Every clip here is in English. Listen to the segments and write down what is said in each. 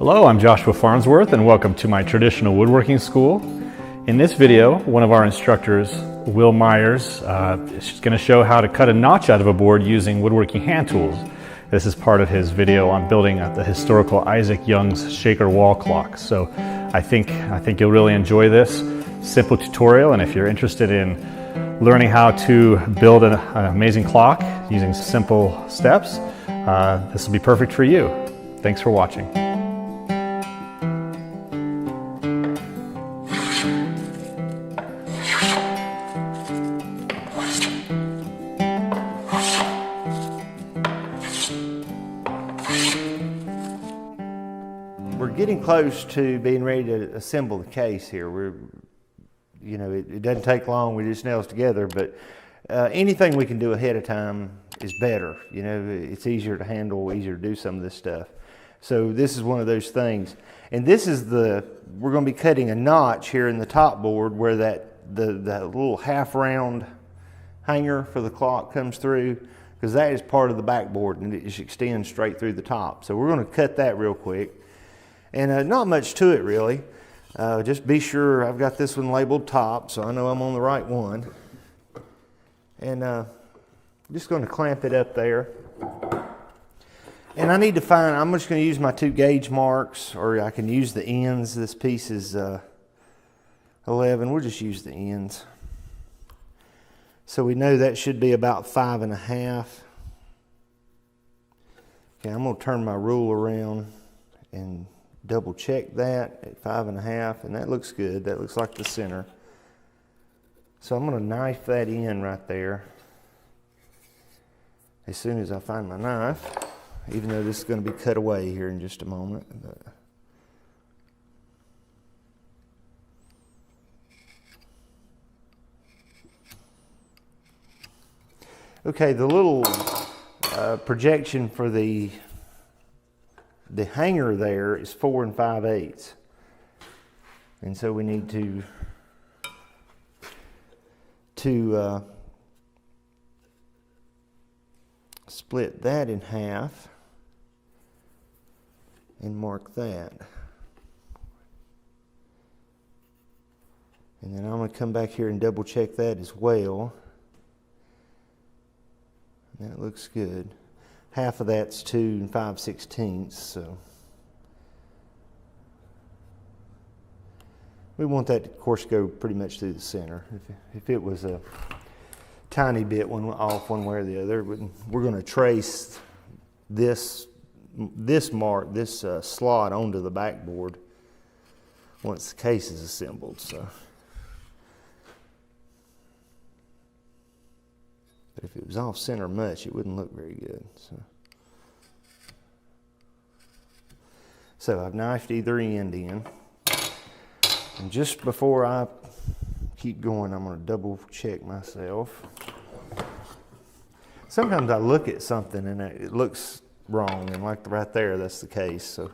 Hello, I'm Joshua Farnsworth and welcome to my traditional woodworking school. In this video, one of our instructors, Will Myers, is going to show how to cut a notch out of a board using woodworking hand tools. This is part of his video on building the historical Isaac Young's shaker wall clock. So I think you'll really enjoy this simple tutorial, and if you're interested in learning how to build an amazing clock using simple steps, this will be perfect for you. Thanks for watching. We're getting close to being ready to assemble the case here. It doesn't take long, we just nails together, but anything we can do ahead of time is better. It's easier to handle, easier to do some of this stuff. So this is one of those things. And this is we're going to be cutting a notch here in the top board where that little half round hanger for the clock comes through, because that is part of the backboard and it just extends straight through the top. So we're going to cut that real quick. And not much to it really. Just be sure I've got this one labeled top, so I know I'm on the right one. And I'm just going to clamp it up there. And I need to find, I'm just going to use my 2 gauge marks, or I can use the ends. This piece is 11, we'll just use the ends. So we know that should be about 5.5. Okay, I'm going to turn my rule around and double check that at 5.5, and that looks good. That looks like the center. So I'm going to knife that in right there as soon as I find my knife, even though this is going to be cut away here in just a moment. Okay, the little projection for the hanger there is 4 5/8, and so we need to split that in half and mark that. And then I'm going to come back here and double check that as well. That looks good. Half of that's 2 5/16, so we want that to, of course, go pretty much through the center. If it was a tiny bit off one way or the other, we're going to trace this slot onto the backboard once the case is assembled. So, but if it was off center much, it wouldn't look very good. So I've knifed either end in. And just before I keep going, I'm going to double check myself. Sometimes I look at something and it looks wrong, and like right there, that's the case. So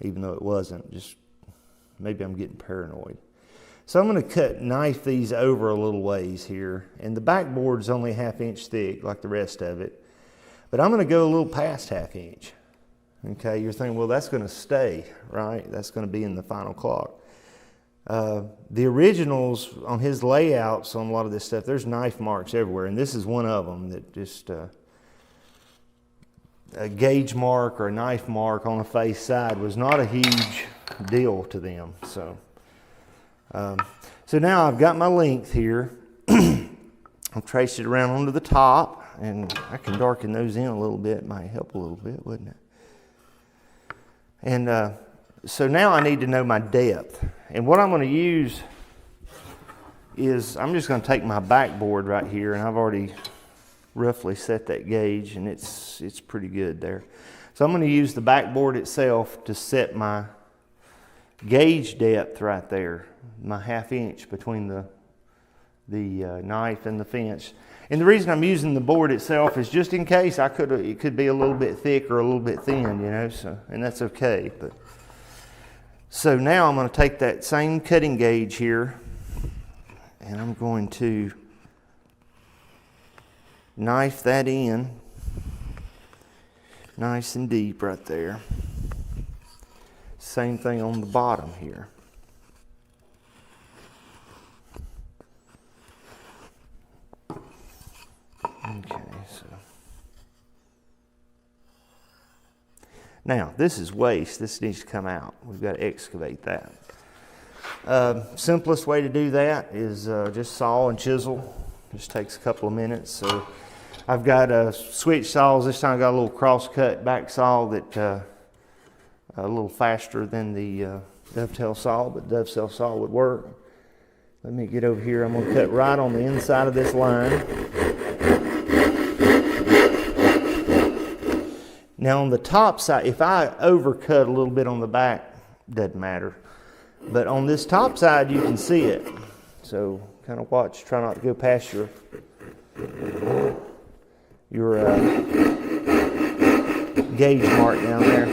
even though it wasn't, just maybe I'm getting paranoid. So I'm going to knife these over a little ways here, and the backboard is only 1/2 inch thick like the rest of it, but I'm going to go a little past 1/2 inch. Okay, you're thinking, well, that's going to stay, right? That's going to be in the final clock. The originals on his layouts on a lot of this stuff, there's knife marks everywhere, and this is one of them that just a gauge mark or a knife mark on a face side was not a huge deal to them. So now I've got my length here. I'll trace it around onto the top, and I can darken those in a little bit. It might help a little bit, wouldn't it? And so now I need to know my depth. And what I'm going to use is, I'm just going to take my backboard right here, and I've already roughly set that gauge, and it's pretty good there. So I'm going to use the backboard itself to set my gauge depth right there, my 1/2 inch between the knife and the fence. And the reason I'm using the board itself is just in case it could be a little bit thick or a little bit thin, so, and that's okay. So now I'm going to take that same cutting gauge here, and I'm going to knife that in Nice and deep right there. Same thing on the bottom here. Okay, so now this is waste. This needs to come out. We've got to excavate that. Simplest way to do that is just saw and chisel. Just takes a couple of minutes. So I've got switch saws. This time I got a little cross-cut back saw that a little faster than the dovetail saw, but dovetail saw would work. Let me get over here. I'm going to cut right on the inside of this line. Now on the top side, if I overcut a little bit on the back, doesn't matter. But on this top side, you can see it. So kind of watch, try not to go past your gauge mark down there.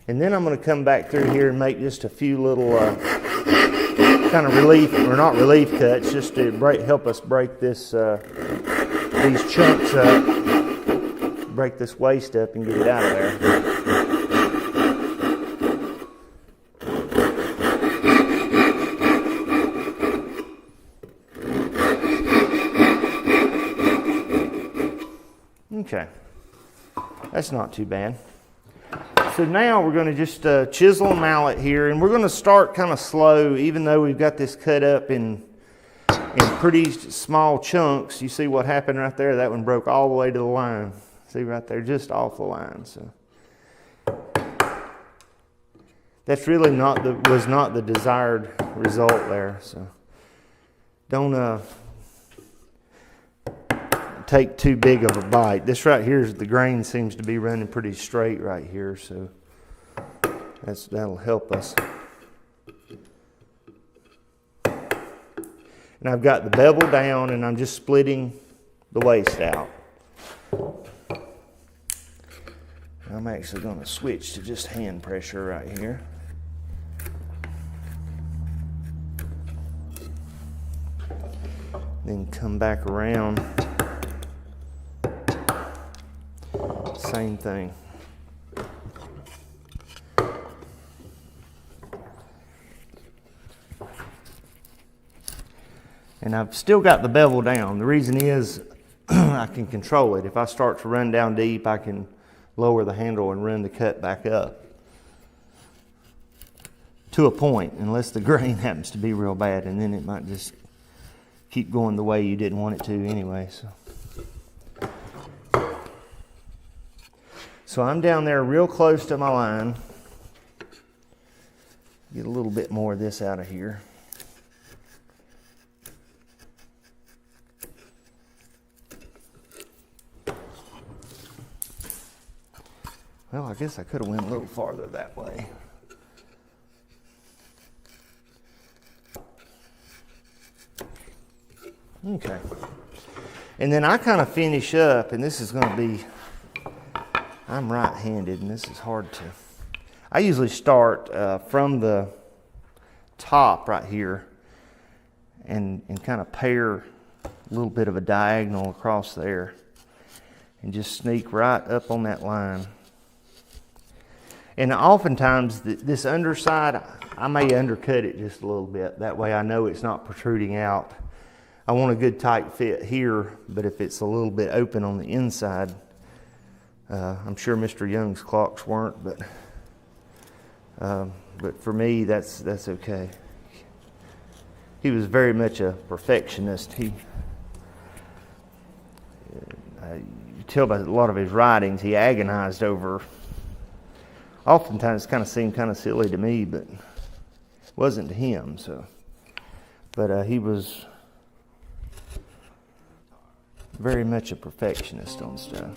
And then I'm going to come back through here and make just a few little kind of relief, or not relief cuts, just to help us break this these chunks up, break this waste up and get it out of there. Okay, that's not too bad. So now we're going to just chisel and mallet here, and we're going to start kind of slow, even though we've got this cut up in pretty small chunks. You see what happened right there? That one broke all the way to the line. See right there, just off the line. So that's really was not the desired result there. So don't take too big of a bite. This right here is the grain seems to be running pretty straight right here, so that'll help us. And I've got the bevel down, and I'm just splitting the waste out. I'm actually going to switch to just hand pressure right here. Then come back around. Same thing. And I've still got the bevel down. The reason is I can control it. If I start to run down deep, I can lower the handle and run the cut back up to a point, unless the grain happens to be real bad, and then it might just keep going the way you didn't want it to anyway. So I'm down there real close to my line. Get a little bit more of this out of here. Well, I guess I could have went a little farther that way. Okay. And then I kind of finish up, and this is going to be, I'm right-handed, and this is hard to, I usually start from the top right here and kind of pair a little bit of a diagonal across there and just sneak right up on that line. And oftentimes this underside, I may undercut it just a little bit. That way I know it's not protruding out. I want a good tight fit here, but if it's a little bit open on the inside, I'm sure Mr. Young's clocks weren't, but for me, that's okay. He was very much a perfectionist. You tell by a lot of his writings, he agonized over. Oftentimes, it kind of seemed kind of silly to me, but it wasn't to him. So, but he was very much a perfectionist on stuff.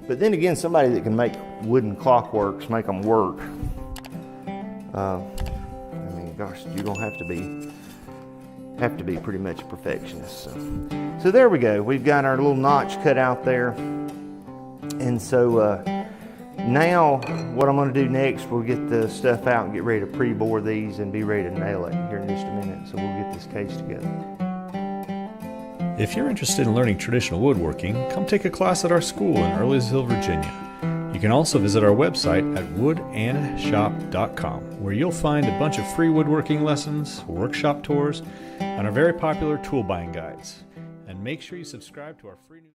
But then again, somebody that can make wooden clockworks, make them work. I mean, gosh, you're gonna have to be pretty much a perfectionist. So there we go. We've got our little notch cut out there, and so now what I'm going to do next, we'll get the stuff out and get ready to pre-bore these and be ready to nail it here in just a minute. So we'll get this case together. If you're interested in learning traditional woodworking, come take a class at our school in Earlysville, Virginia. You can also visit our website at woodandshop.com, where you'll find a bunch of free woodworking lessons, workshop tours, and our very popular tool buying guides. And make sure you subscribe to our free